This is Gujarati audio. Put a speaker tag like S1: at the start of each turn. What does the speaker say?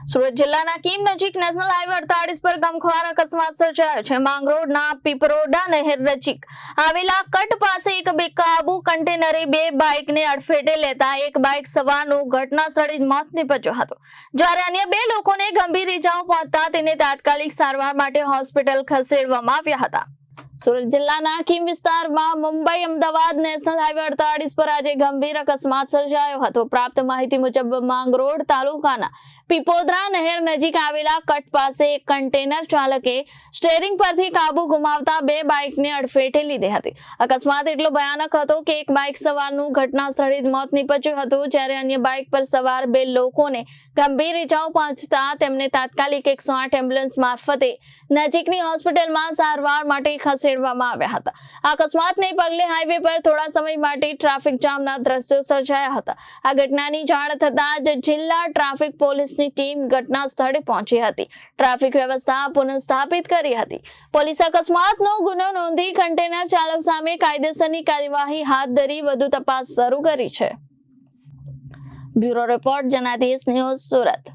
S1: સુરત જિલ્લાના કીમ નજીક નેશનલ હાઈવે 48 પર ગમખ્વાર અકસ્માત સર્જાયો છે। માંગરોળના પીપરોડા નહેર નજીક આવેલા કટ પાસે એક બેકાબુ કન્ટેનરે બે બાઇકને અડફેટે લેતા એક બાઇક સવારનું ઘટના સ્થળે જ મોત નીપજ્યું હતું, જ્યારે અન્ય બે લોકોને ગંભીર ઇજાઓ પહોંચતા તેને તાત્કાલિક સારવાર માટે હોસ્પિટલ ખસેડવામાં આવ્યા હતા। સુરત જિલ્લાના કીમ વિસ્તારમાં મુંબઈ અમદાવાદ નેશનલ હાઈવે 48 પર આજે ગંભીર અકસ્માત સર્જાયો હતો। પ્રાપ્ત માહિતી મુજબ માંગરોળ તાલુકાના પીપોદરા નહેર નજીક આવેલા કટ પાસે એક કન્ટેનર ચાલકે સ્ટીયરિંગ પરથી કાબુ ગુમાવતા બે બાઇકને અડફેટે લીધી હતી। અકસ્માત એટલો ભયાનક હતો કે એક બાઇક સવારનું ઘટના સ્થળે જ મોત નીપજ્યું હતું, જ્યારે અન્ય બાઇક પર સવાર બે લોકોને ગંભીર ઇજાઓ પહોંચતા તેમને તાત્કાલિક 108 એમ્બ્યુલન્સ મારફતે નજીકની હોસ્પિટલમાં સારવાર માટે ખસેડવામાં આવ્યા હતા। આ અકસ્માતને પગલે હાઈવે પર થોડા સમય માટે ટ્રાફિક જામના દ્રશ્યો સર્જાયા હતા। આ ઘટનાની જાણ થતાં જ જિલ્લા ટ્રાફિક પોલીસની ટીમ ઘટના સ્થળે પહોંચી હતી, ટ્રાફિક વ્યવસ્થા પુનઃસ્થાપિત કરી હતી। પોલીસે અકસ્માતનો ગુનો નોંધી કન્ટેનર ચાલક સામે કાયદેસરની કાર્યવાહી હાથ ધરી વધુ તપાસ શરૂ કરી છે। Bureau report Janadesh news Surat.